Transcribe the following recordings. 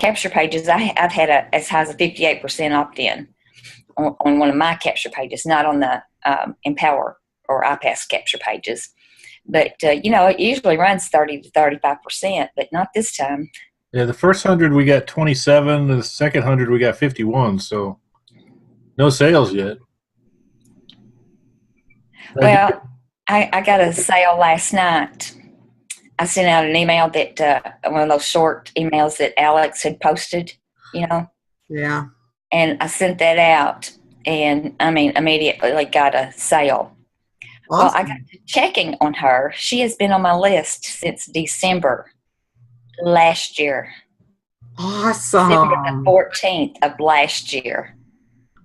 capture pages, I've had as high as a 58% opt-in on one of my capture pages, not on the Empower or iPass capture pages. But, it usually runs 30 to 35%, but not this time. Yeah, the first 100 we got 27, the second 100 we got 51, so no sales yet. Well, I got a sale last night. I sent out an email that one of those short emails that Alex had posted, Yeah. And I sent that out, and immediately got a sale. Awesome. Well, I got to checking on her. She has been on my list since December last year. Awesome. December the 14th of last year.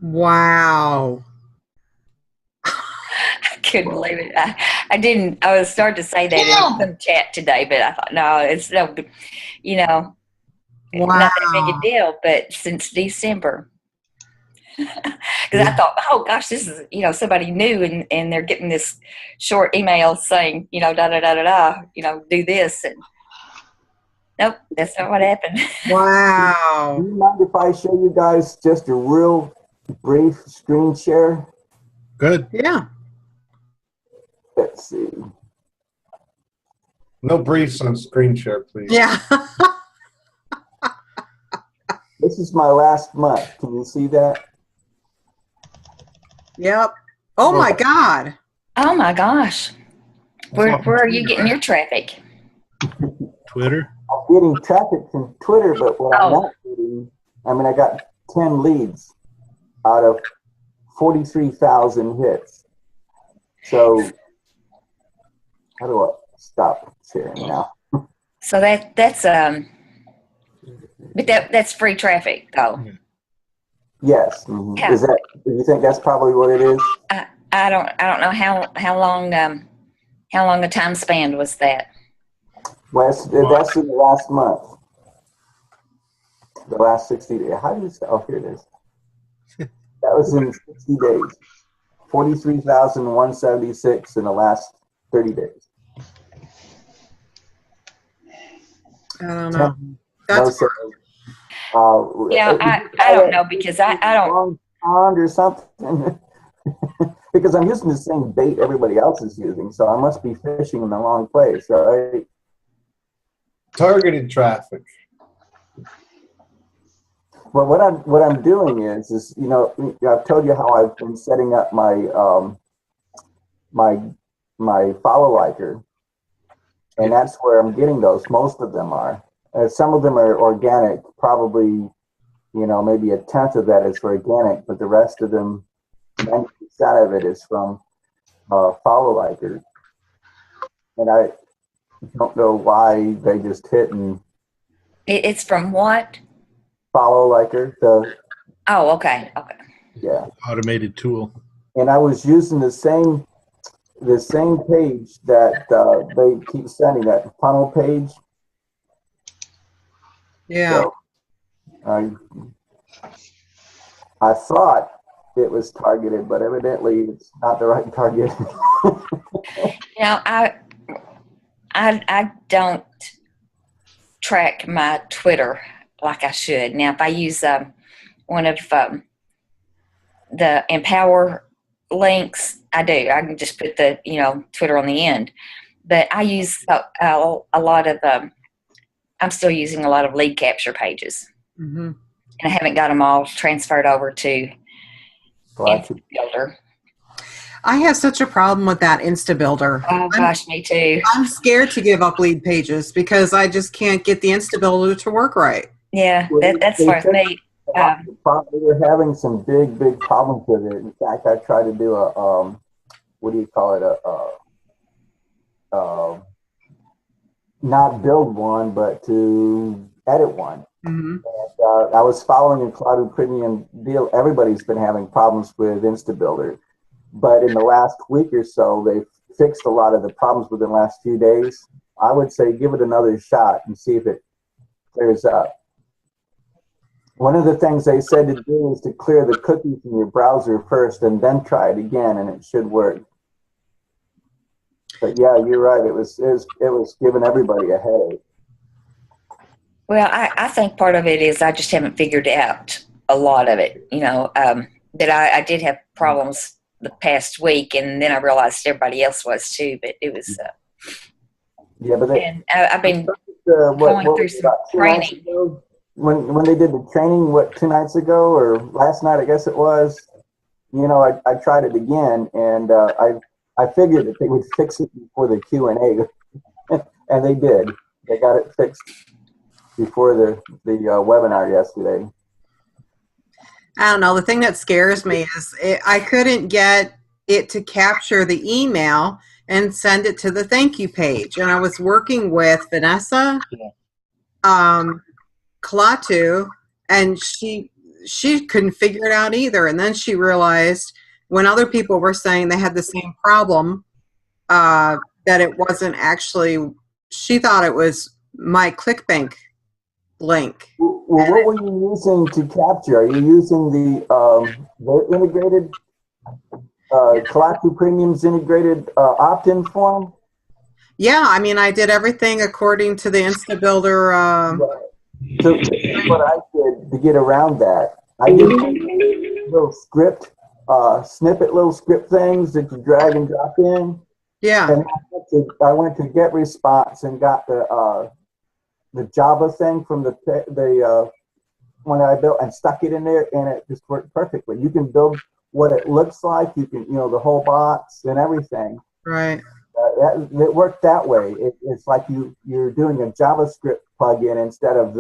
Wow. I couldn't believe it. I was starting to say that in some chat today, but I thought, no, it's no, not that big a deal. But since December, because I thought, oh gosh, this is somebody new, and they're getting this short email saying da da da da da, do this, and nope, that's not what happened. Wow. Do you mind if I show you guys just a real brief screen share? Good. Yeah. Let's see. No briefs on screen share, please. Yeah. This is my last month. Can you see that? Yep. Oh my God. Oh my gosh. Where are you getting your traffic? Twitter. I'm getting traffic from Twitter, but what I'm not getting, I got 10 leads out of 43,000 hits. So how do I stop sharing now? So that's but that's free traffic though. Yes. Mm-hmm. Yeah. Do you think that's probably what it is? I don't know how long a time span was that? Well, that's in the last month. The last 60 days. How do you say? Oh, here it is. That was in 60 days. 43,176 in the last 30 days. I don't know. That's I don't know because I don't. Pond or something. Because I'm using the same bait everybody else is using, so I must be fishing in the wrong place, right? Targeted traffic. Well, what I'm doing is I've told you how I've been setting up my my follow liker, and that's where I'm getting those. Most of them are. Some of them are organic, probably maybe a tenth of that is for organic, but the rest of them, 90% of it is from follow likers, and I don't know why they just hit and. It's from what? Follow liker. Oh, okay. Yeah. Automated tool. And I was using the same page that they keep sending, that funnel page. Yeah. So, I thought it was targeted, but evidently it's not the right target. I don't track my Twitter like I should. Now, if I use one of the Empower links, I do. I can just put the Twitter on the end. But I use a lot of. I'm still using a lot of lead capture pages, and I haven't got them all transferred over to InstaBuilder. I have such a problem with that InstaBuilder. Oh gosh, me too. I'm scared to give up lead pages because I just can't get the InstaBuilder to work right. Yeah, that's for me. We're having some big problems with it. In fact, I tried to do a what do you call it? Not build one, but to edit one. And, I was following a Cloud Premium deal. Everybody's been having problems with InstaBuilder, but in the last week or so, they've fixed a lot of the problems within the last few days. I would say give it another shot and see if it clears up. One of the things they said to do is to clear the cookies in your browser first and then try it again, and it should work. But yeah, you're right. It was giving everybody a headache. Well, I think part of it is I just haven't figured out a lot of it. That I did have problems the past week, and then I realized everybody else was too. But it was, Yeah, but and I've been what going through was it, some about 2 nights training. ago? When they did the training, 2 nights ago or last night, I guess it was. I tried it again, and I figured that they would fix it before the Q&A, and they did. They got it fixed before the webinar yesterday. I don't know. The thing that scares me is I couldn't get it to capture the email and send it to the thank you page. And I was working with Vanessa Kalatu, and she couldn't figure it out either. And then she realized when other people were saying they had the same problem, that it wasn't actually, she thought it was my ClickBank link. Well, what were you using to capture? Are you using the integrated Kalatu Premium's integrated opt-in form? Yeah, I mean, I did everything according to the InstaBuilder. Right. So what I did to get around that, I did little little script things that you drag and drop in. Yeah. And I went to get response and got the Java thing from the one I built and stuck it in there, and it just worked perfectly. You can build what it looks like. You can, the whole box and everything. Right. It worked that way. It's like you're doing a JavaScript plugin instead of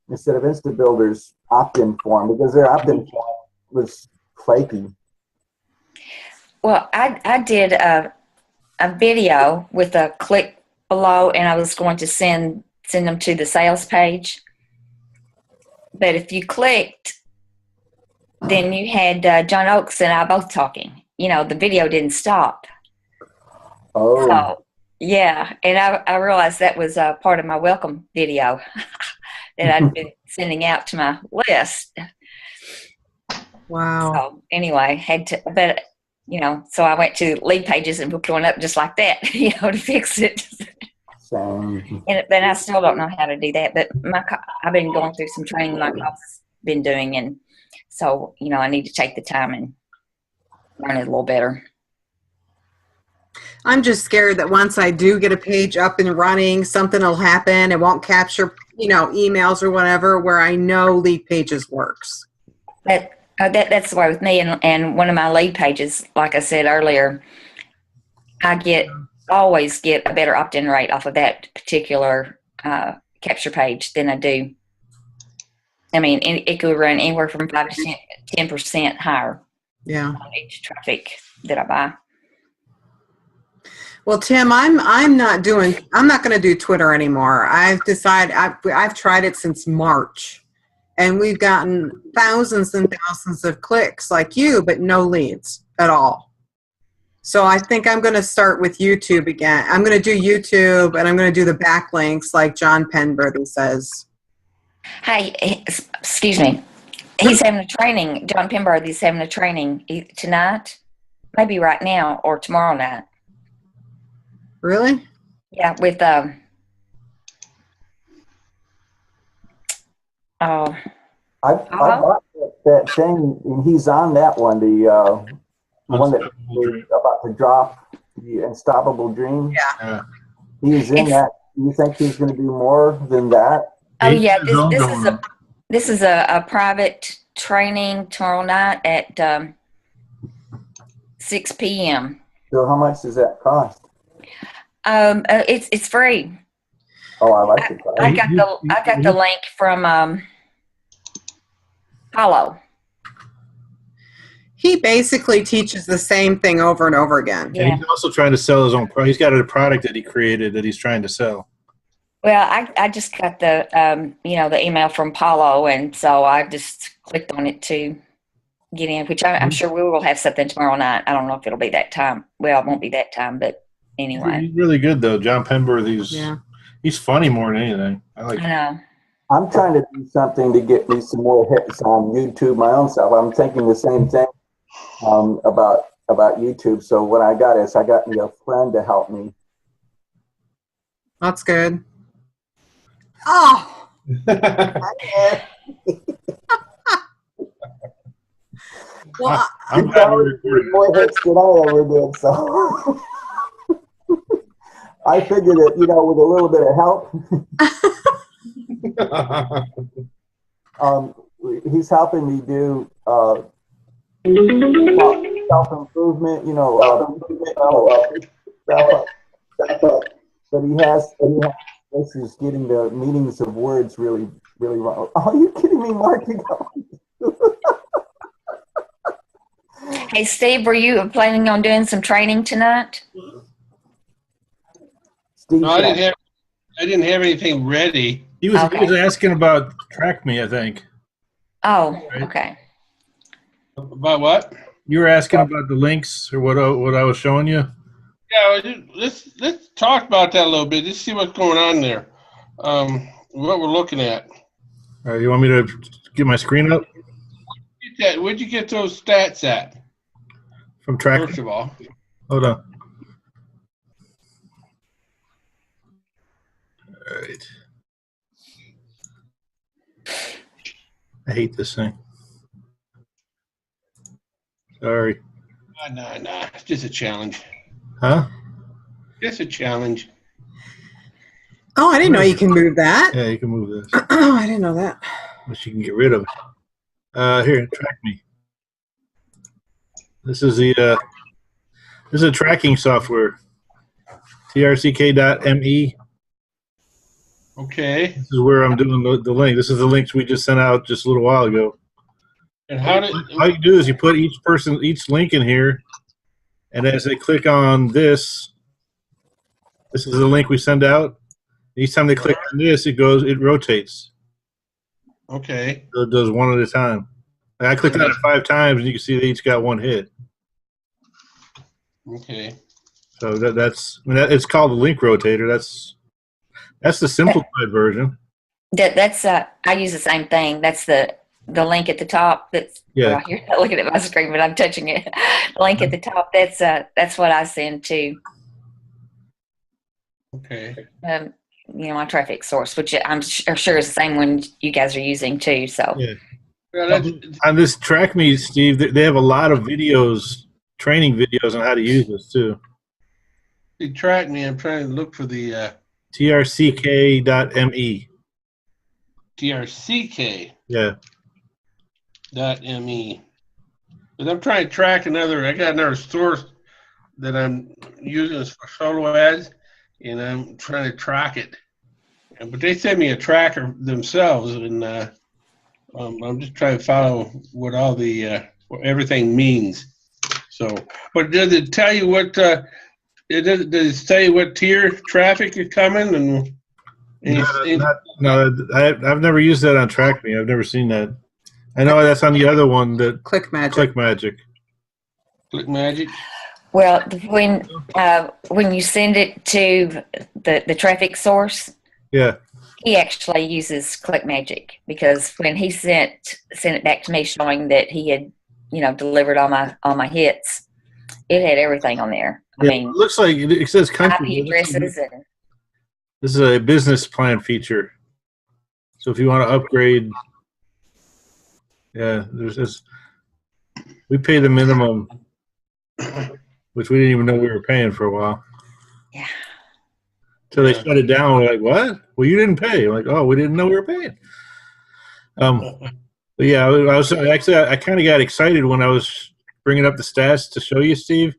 InstaBuilder's opt-in form, because their opt-in form was flaky. Well, I did a video with a click below, and I was going to send them to the sales page. But if you clicked, then you had John Oakes and I both talking. The video didn't stop. Oh. So, yeah, and I realized that was part of my welcome video that I'd been sending out to my list. Wow. So anyway, so I went to lead pages and hooked one up just like that, to fix it. Same. But I still don't know how to do that. But I've been going through some training my boss been doing, and so I need to take the time and learn it a little better. I'm just scared that once I do get a page up and running, something will happen. It won't capture, emails or whatever, where I know lead pages works. That's the way with me. And one of my lead pages, like I said earlier, I always get a better opt-in rate off of that particular capture page than I do. I mean, it could run anywhere from 5 to 10% higher. Yeah. On each traffic that I buy. Well, Tim, I'm not going to do Twitter anymore. I've decided I've tried it since March, and we've gotten thousands and thousands of clicks like you, but no leads at all. So I think I'm going to start with YouTube again. I'm going to do YouTube, and I'm going to do the backlinks like John Penberthy says. Hey, excuse me. He's having a training. John Penberthy's having a training tonight, maybe right now or tomorrow night. Really? Yeah, with I bought that thing, and he's on that one. The one that was about to drop, the Unstoppable Dream. Yeah. He's in that. You think he's going to do more than that? Oh yeah, this is a private training tomorrow night at 6 p.m. So how much does that cost? It's free. Oh, I like it. I got the link from Paulo. He basically teaches the same thing over and over again. Yeah. And he's also trying to sell his own product. He's got a product that he created that he's trying to sell. Well, I just got the the email from Paulo, and so I just clicked on it to get in, which I'm sure we will have something tomorrow night. I don't know if it'll be that time. Well, it won't be that time, but anyway. He's really good though, John Penberthy's. He's funny more than anything. I know. I'm trying to do something to get me some more hits on YouTube my own self. I'm thinking the same thing about YouTube. So what I got me a friend to help me. That's good. Oh, Well, I'm You glad we're probably recording. did more hits than I ever did, so I figured that, with a little bit of help, he's helping me do self-improvement, stuff, but he has this is getting the meanings of words really, really wrong. Are you kidding me, Mark? Hey, Steve, were you planning on doing some training tonight? Steve, No, I didn't have anything ready. He was Okay. asking about Track Me, I think. Oh, Right. okay. About what? You were asking about the links or what I was showing you. Yeah, let's talk about that a little bit. Let's see what's going on there. What we're looking at. All right, you want me to get my screen up Where'd you get those stats at? from Track First Me? of all, Hold on. All right. I hate this thing. Sorry. nah, it's just a challenge. Huh? Just a challenge. oh, I didn't know you can move that. Yeah, you can move this. Oh, I didn't know that. But you can get rid of it. Here, Track Me. This is a tracking software. trck.me. Okay. This is where I'm doing the link. This is the links we just sent out just a little while ago. And how All you do is you put each link in here, and as they click on this is the link we send out. Each time they click on this, it rotates. Okay. So it does one at a time. Like I clicked on it 5 times, and you can see they each got one hit. Okay. So it's called the link rotator. That's the simplified version. That's I use the same thing. That's the link at the top. That's Yeah. Well, you're not looking at my screen, but I'm touching it. The link at the top. That's what I send to Okay. my traffic source, which I'm sure is the same one you guys are using too. So Yeah. Well, On this Track Me, Steve, they have a lot of videos, training videos on how to use this too. you track me. I'm trying to look for the trck.me. trck.me. Yeah. But I'm trying to track I got another source that I'm using for solo ads, and I'm trying to track it. But they send me a tracker themselves, and I'm just trying to follow what all what everything means. So, but does it tell you what? Does it tell you what tier traffic is coming? No, I've never used that on Track Me. I've never seen that. I know that's on the other one, that Click Magic. Click Magic. Click Magic. well, when you send it to the traffic source, Yeah. he actually uses Click Magic, because when he sent it back to me showing that he had delivered all my hits, it had everything on there. I mean, it looks like it says country. IP addresses and This is a business plan feature. So if you want to upgrade, yeah, there's this. We pay the minimum, which we didn't even know we were paying for a while. Yeah. So they shut it down. We're like, what? Well, you didn't pay. We're like, oh, we didn't know we were paying. But yeah, I kind of got excited when I was bringing up the stats to show you, Steve.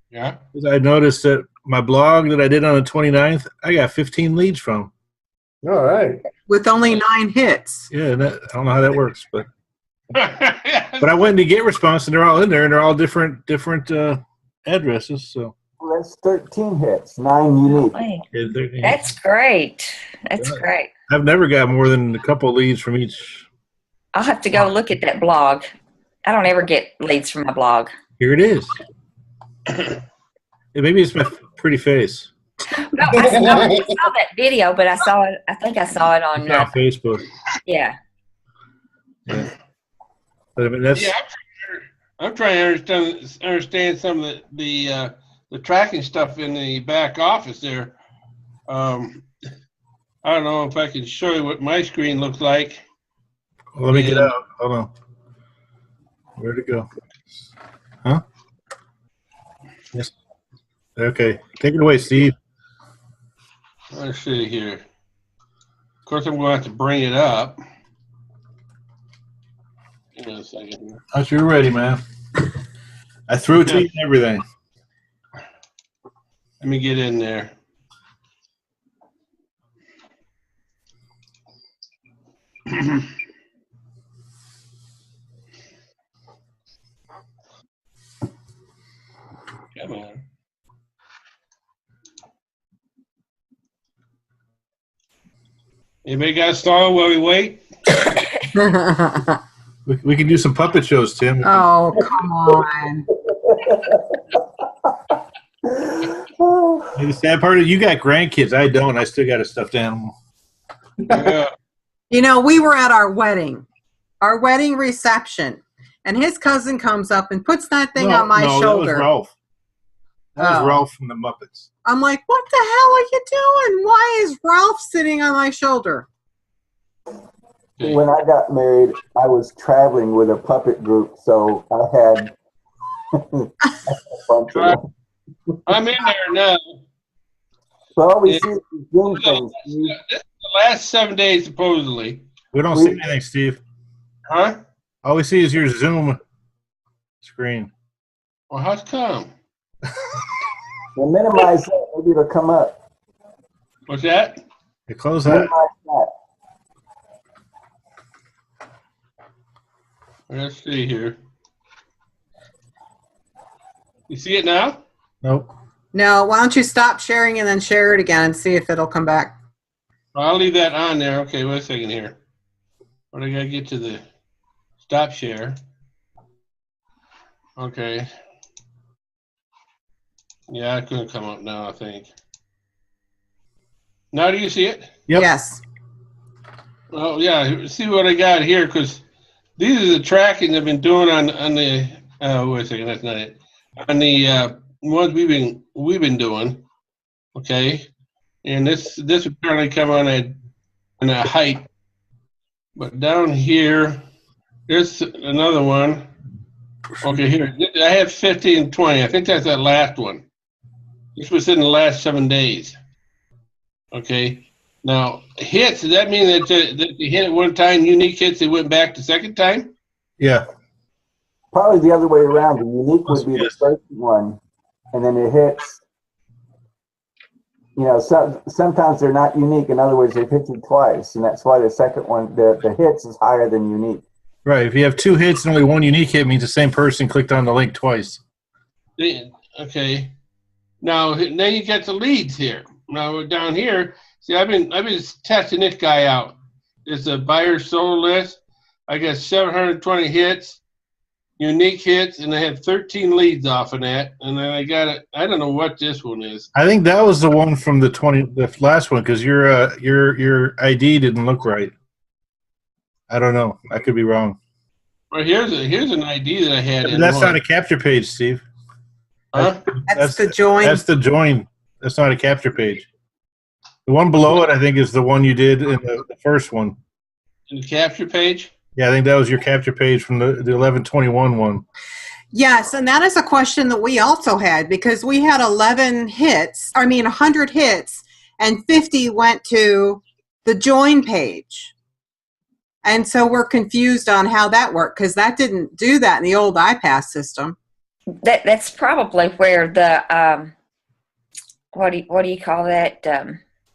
Yeah. Because I noticed that my blog that I did on the 29th, I got 15 leads from. All right. With only 9 hits. Yeah, I don't know how that works, but I went to GetResponse, and they're all in there, and they're all different addresses. So that's 13 hits, 9 unique. Hey, that's great. That's great. I've never got more than a couple of leads from each. I'll have to go look at that blog. I don't ever get leads from my blog. Here it is. Maybe it's my pretty face. No, I saw that video, but I think I saw it on It's on Facebook. Yeah. Yeah. But I mean, that's. Yeah, I'm trying to understand some of the tracking stuff in the back office there. I I don't know if I can show you what my screen looks like. Well, let me get out. Hold on. Where'd it go? Huh? Yes. Okay. Take it away, Steve. Let's see here. Of course, I'm going to have to bring it up. Give me a second here. Once you're ready, man. I threw it to you and everything. Let me get in there. Come on. Anybody got a song while we wait? We can do some puppet shows, Tim. Oh, come on. The sad part is you got grandkids. I don't. I still got a stuffed animal. Yeah. You know, we were at our wedding reception, and his cousin comes up and puts that thing on my shoulder. That was Ralph. That was Ralph from the Muppets. I'm like, what the hell are you doing? Why is Ralph sitting on my shoulder? When I got married, I was traveling with a puppet group, so I had a bunch of them. I'm in there now. So all we see is the Zoom things. This is the last 7 days, supposedly. We don't see anything, Steve. Huh? All we see is your Zoom screen. Well, how's come? We'll minimize that. Maybe it'll come up. What's that? You close that. Minimize that. Let's see here. You see it now? Nope. No, why don't you stop sharing and then share it again and see if it'll come back. I'll leave that on there. Okay, wait a second here. But I gotta get to the stop share. Okay. Yeah, it couldn't come up now, I think. Now do you see it? Yep. Yes. Well, yeah, see what I got here, because these are the tracking I've been doing on the, wait a second, that's not it. On the ones we've been doing, okay? And this would apparently come on a height. But down here, there's another one. Okay, here, I have 50 and 20. I think that's that last one. This was in the last 7 days. Okay. Now, hits, does that mean that they hit it one time, unique hits, they went back the second time? Yeah. Probably the other way around. The unique would be the first one, and then it hits. You know, sometimes they're not unique. In other words, they've hit you twice, and that's why the second one, the hits, is higher than unique. Right. If you have 2 hits and only 1 unique hit, it means the same person clicked on the link twice. Okay. Now then you get the leads here. Now down here, see, I've been testing this guy out. It's a buyer solo list. I got 720 hits, unique hits, and I had 13 leads off of that. And then I got it. I don't know what this one is. I think that was the one from the last one, because your ID didn't look right. I don't know. I could be wrong. Well, here's an ID that I had. But that's not a capture page, Steve. Huh? That's the join. That's the join. That's not a capture page. The one below it, I think, is the one you did in the first one. In the capture page? Yeah, I think that was your capture page from the 1121 one. Yes, and that is a question that we also had, because we had 100 hits, and 50 went to the join page. And so we're confused on how that worked, because that didn't do that in the old iPass system. That's probably where the what do you call that,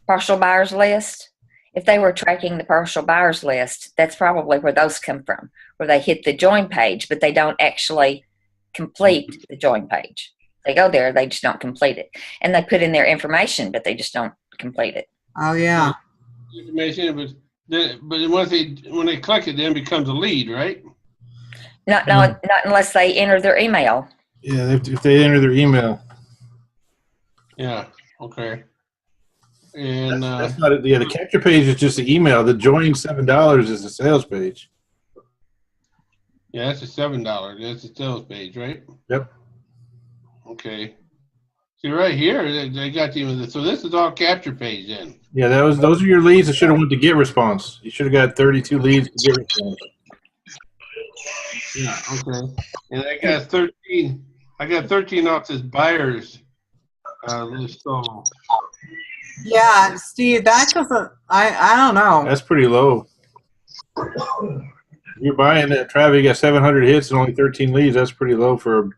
partial buyers list? If they were tracking the partial buyers list, that's probably where those come from, where they hit the join page, but they don't actually complete the join page. They go there, they just don't complete it, and they put in their information, but they just don't complete it. Oh yeah. Information, but when they click it, then it becomes a lead, right? Not unless they enter their email. Yeah, if they enter their email. Yeah. Okay. And that's not it. Yeah, the capture page is just the email. The join $7 is the sales page. Yeah, that's a $7. That's the sales page, right? Yep. Okay. See right here, they got you. So this is all capture page then. Yeah, those are your leads that should have went to get response. You should have got 32 leads to get response. Yeah. Okay. And I got 13. I got 13 off this buyers list. So Yeah, Steve, that doesn't. I don't know. That's pretty low. You're buying that traffic, you got 700 hits and only 13 leads. That's pretty low for.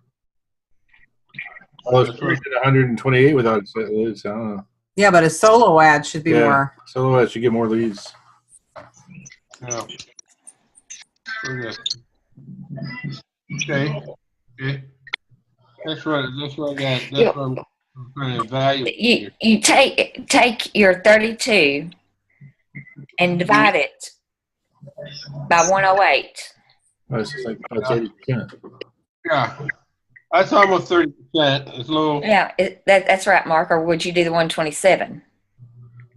I was 128 without leads. I don't know. Yeah, but a solo ad should be more. Solo ads should get more leads. yeah. Okay. Okay. That's right. That's what I got. That's what I'm trying to evaluate. You take your 32 and divide it by 108. It's like 30%. Yeah. That's almost 30%. It's low. Yeah, that's right, Mark. Or would you do the 127?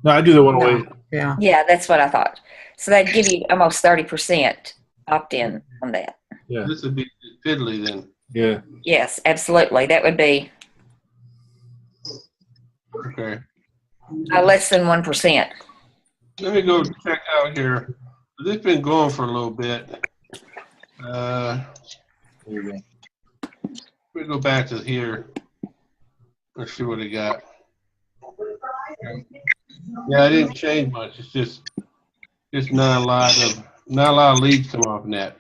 No, I do the 108. Yeah. Yeah, that's what I thought. So that'd give you almost 30% opt-in on that. Yeah. This would be fiddly then. Yeah. Yes, absolutely. That would be Okay. less than 1%. Let me go check out here. This has been going for a little bit. There you go. We go back to here. Let's see what it got. Yeah, I didn't change much. It's just not a lot of leads come off net.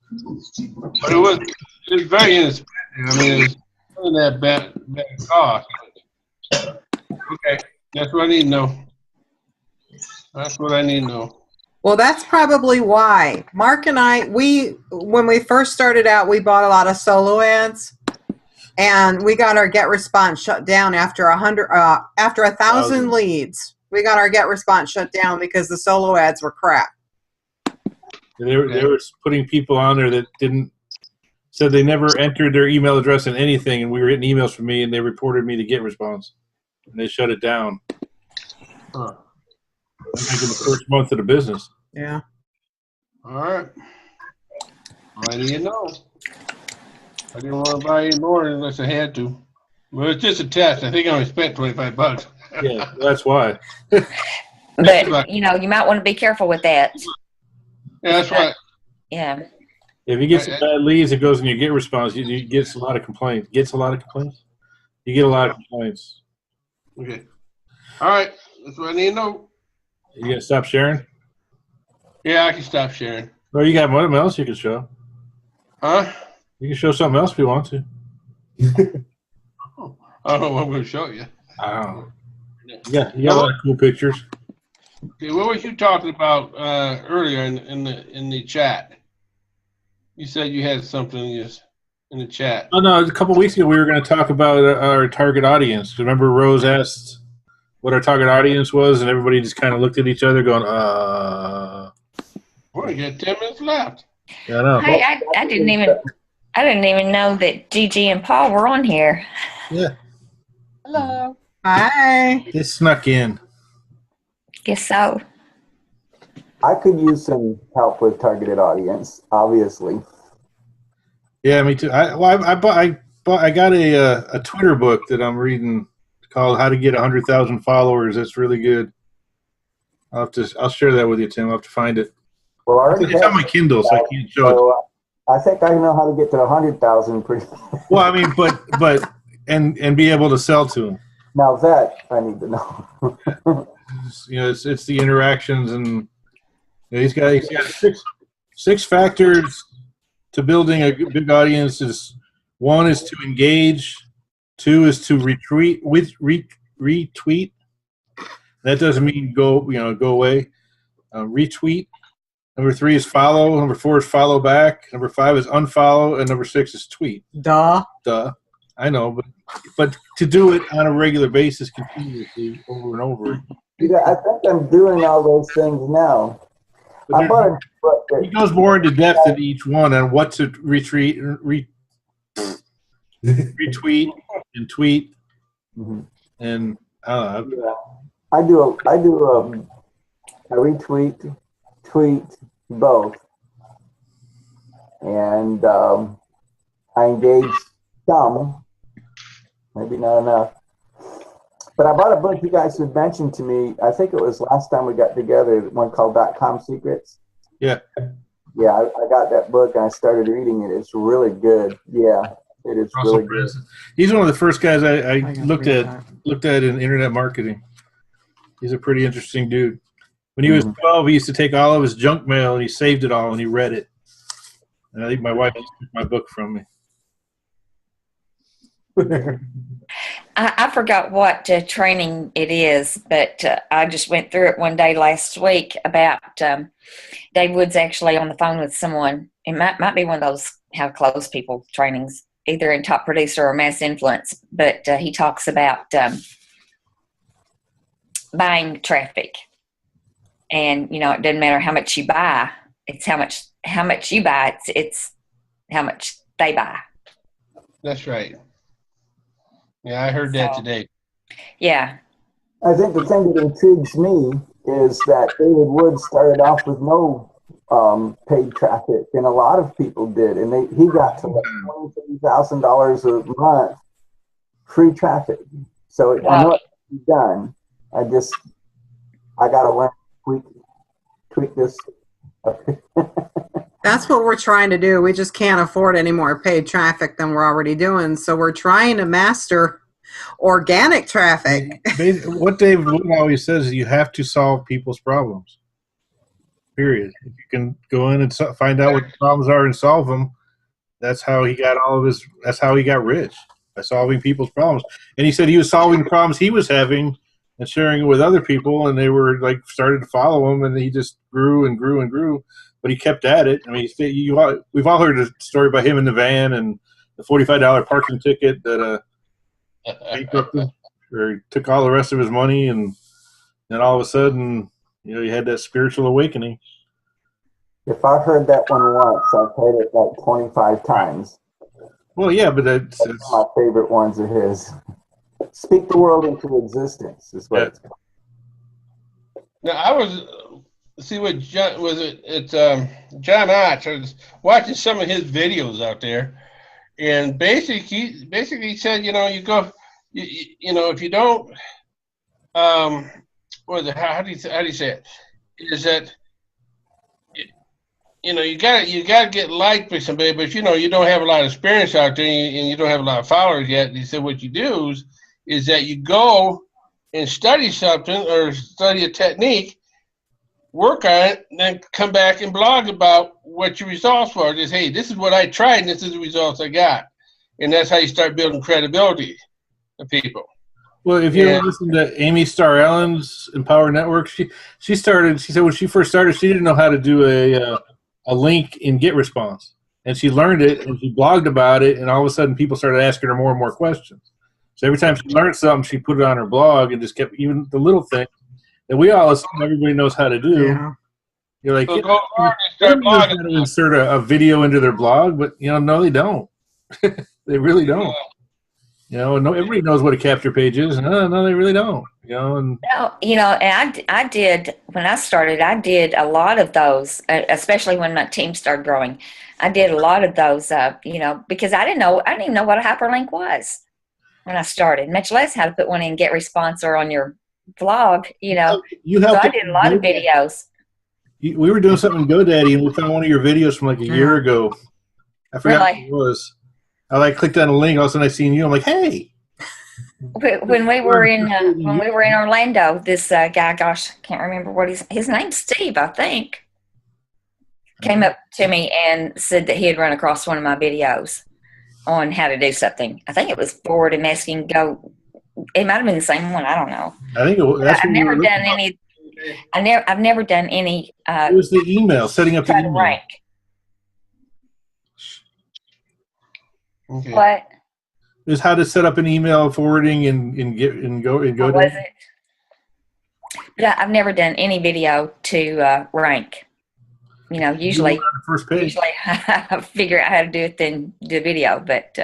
But it was very inexpensive. I mean, it wasn't that bad cost. Okay, that's what I need to know. That's what I need to know. Well, that's probably why. Mark and I, when we first started out, we bought a lot of solo ads, and we got our get response shut down after 1,000 leads. We got our get response shut down because the solo ads were crap. They were putting people on there that said they never entered their email address in anything, and we were getting emails from me, and they reported me to get response, and they shut it down. Huh. I think in the first month of the business. Yeah. All right. Why do you know? I didn't want to buy any more unless I had to. Well, it's just a test. I think I only spent $25. Yeah, that's why. But, you might want to be careful with that. Yeah, that's right. Yeah. If you get some bad leads, it goes in your get response. You get a lot of complaints. You get a lot of complaints. Okay. All right. That's what I need to know. You gonna stop sharing? Yeah, I can stop sharing. Or you got something else you can show? Huh? You can show something else if you want to. I don't know what I'm going to show you. I don't know. Yeah, you got a lot of cool pictures. Okay, what was you talking about earlier in the chat? You said you had something in the chat. Oh no, a couple weeks ago we were going to talk about our target audience. Remember, Rose asked what our target audience was, and everybody just kind of looked at each other, going, We got 10 minutes left. Yeah, I know. Hey, I didn't even know that Gigi and Paul were on here. Yeah. Hello. Hi. It snuck in. Guess so. I could use some help with targeted audience, obviously. Yeah, me too. I got a Twitter book that I'm reading called "How to Get 100,000 Followers." That's really good. I'll share that with you, Tim. I'll have to find it. Well, It's on my Kindle, so I can't show it. I think I know how to get to 100,000 pretty. Well, I mean, but and be able to sell to them. Now that I need to know. It's the interactions, and he's got six factors to building a big audience. One is to engage, two is to retweet. That doesn't mean go away. Retweet. Number 3 is follow. Number 4 is follow back. Number 5 is unfollow, and number 6 is tweet. Duh. I know, but to do it on a regular basis, continuously, over and over. Yeah, I think I'm doing all those things now. He goes more into depth in each one on what to retweet and tweet, and I do a retweet, tweet, both, and I engage some, maybe not enough, But I bought a book you guys had mentioned to me. I think it was last time we got together, one called .com Secrets. Yeah. Yeah, I got that book and I started reading it. It's really good. Yeah, it is Russell really good. Brunson. He's one of the first guys I gotta looked read at that. in internet marketing. He's a pretty interesting dude. When he was Mhm. 12, he used to take all of his junk mail and he saved it all and he read it. And I think my wife just took my book from me. I forgot what training it is, but I just went through it one day last week about Dave Wood's actually on the phone with someone. It might be one of those how to close people trainings, either in Top Producer or Mass Influence. But he talks about buying traffic, and it doesn't matter how much you buy; it's how much you buy. It's how much they buy. That's right. Yeah, I heard that today. Yeah. I think the thing that intrigues me is that David Wood started off with no paid traffic, and a lot of people did, and he got to like $20,000 a month free traffic. So I know it can be done. I got to learn to tweak this. That's what we're trying to do. We just can't afford any more paid traffic than we're already doing. So we're trying to master organic traffic. What David Wood always says is you have to solve people's problems. Period. If you can go in and find out what the problems are and solve them, that's how he got that's how he got rich, by solving people's problems. And he said he was solving the problems he was having and sharing it with other people, and they were started to follow him, and he just grew and grew and grew. But he kept at it. I mean, we've all heard a story about him in the van and the $45 parking ticket that bankrupted, or he took all the rest of his money, and then all of a sudden, he had that spiritual awakening. If I heard that one once, I've heard it like 25 times. Well, yeah, but that's my favorite ones of his. Speak the world into existence is what it's called. Now, I was see what John was it. It's John Ott. I was watching some of his videos out there, and basically he said, you go, if you don't, what is it? How do you say it? Is that you got to get liked by somebody, but you don't have a lot of experience out there, and you don't have a lot of followers yet. And he said what you do is that you go and study something or study a technique, work on it, and then come back and blog about what your results were. Just, hey, this is what I tried, and this is the results I got. And that's how you start building credibility to people. Well, if you listen to Amy Starr Allen's Empower Network, she said when she first started, she didn't know how to do a link in GetResponse. And she learned it, and she blogged about it, and all of a sudden people started asking her more and more questions. So every time she learned something, she put it on her blog and just kept, even the little thing that we all assume everybody knows how to do. Yeah. You're like, go hard and start blogging. To insert a video into their blog, but no, they don't. They really don't. No, everybody knows what a capture page is. No, they really don't. And I did when I started. I did a lot of those, especially when my team started growing. I did a lot of those, because I didn't even know what a hyperlink was when I started, much less how to put one in GetResponse or on your blog. You so I did a lot of videos. We were doing something in GoDaddy, and we found one of your videos from like a year ago. I forgot what it was. I clicked on a link. All of a sudden, I seen you. I'm like, hey. When we were in Orlando, this guy, gosh, I can't remember what his name's Steve, I think, came up to me and said that he had run across one of my videos on how to do something. I think it was forward and asking go. It might have been the same one. I don't know. I think I've never done any. I've never done any. It was the email, setting up the email. Rank. Okay. What? Is how to set up an email forwarding and go. Was it? But I've never done any video to rank. Usually on the first page. Usually I figure out how to do it, then do a video, but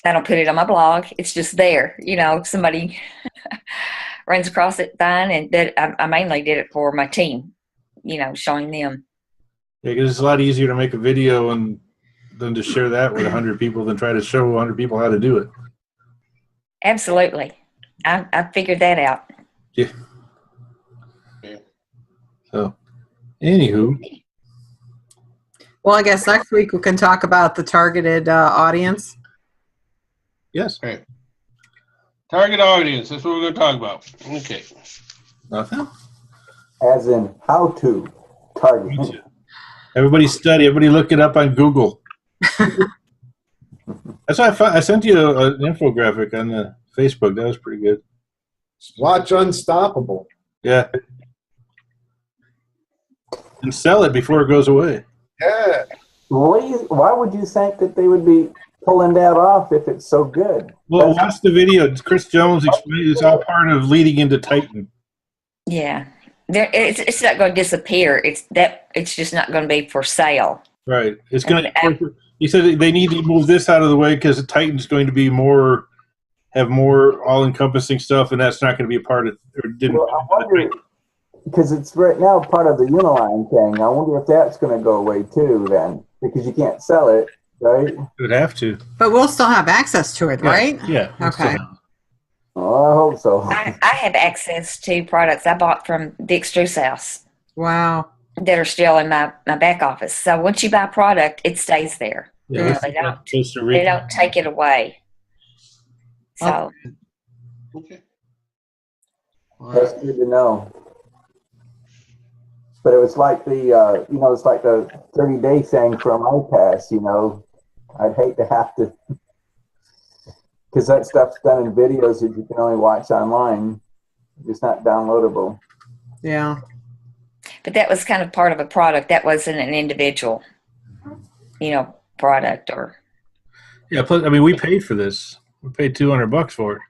I don't put it on my blog. It's just there. Somebody runs across it, fine, and that I mainly did it for my team. Showing them. Yeah, because it's a lot easier to make a video than to share that with 100 people than try to show 100 people how to do it. Absolutely. I figured that out. Yeah. So, anywho, Well, I guess next week we can talk about the targeted audience. yes. Okay. Target audience. That's what we're going to talk about. Okay. Nothing. As in how to target. Everybody study. Everybody look it up on Google. That's why I sent you an infographic on the Facebook. That was pretty good. Watch Unstoppable. Yeah. And sell it before it goes away. Yeah. Why would you think that they would be pulling that off if it's so good? Well, watch the video. Chris Jones explained it's all part of leading into Titan. Yeah. It's not going to disappear. It's just not going to be for sale. Right. It's going to. He said they need to move this out of the way because Titan's going to be have more all-encompassing stuff, and that's not going to be a part of. Well, I wonder, because it's right now part of the Uniline thing. I wonder if that's going to go away too then, because you can't sell it, right? It would have to. But we'll still have access to it, right? Yeah. Okay. Oh, I hope so. I have access to products I bought from Dick Struess house Wow. that are still in my back office. So once you buy a product, it stays there. Yeah. They don't take it away. So Okay. That's good to know. But it was like it's like the 30-day thing from iPass, I'd hate to have to, because that stuff's done in videos that you can only watch online. It's not downloadable. Yeah. but that was kind of part of a product. That wasn't an individual, product or. Yeah, plus, I mean, we paid for this. We paid $200 for it.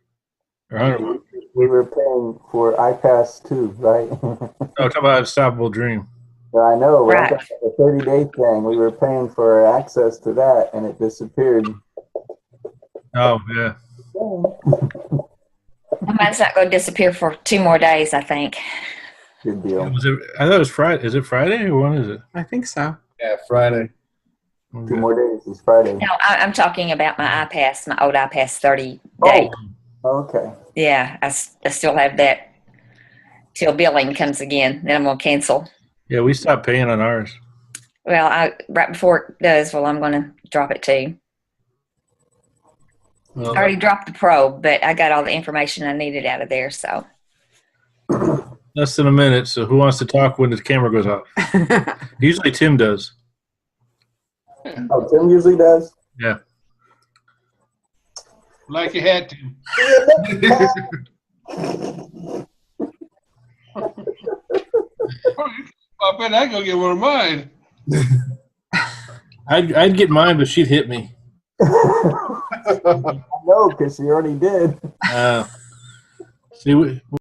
Or 100. We were paying for iPass too, right? Oh, talk about Unstoppable Dream. Yeah, I know. Right. The 30-day thing, we were paying for access to that, and it disappeared. Oh, yeah. Mine's not going to disappear for 2 more days, I think. Good deal. I thought it was Friday. Is it Friday or when is it? I think so. Yeah, Friday. Okay. 2 more days. It's Friday. No, I'm talking about my iPass, my old iPass 30 day. Oh, okay. Yeah, I still have that till billing comes again. Then I'm going to cancel. Yeah, we stopped paying on ours. Well, right before it does, I'm going to drop it too. Well, I already dropped the Pro, but I got all the information I needed out of there. So less than a minute. So who wants to talk when the camera goes off? Usually Tim does. Oh, Tim usually does? Yeah. Like you had to. I bet I go get one of mine. I'd get mine, but she'd hit me. I know, because she already did. See,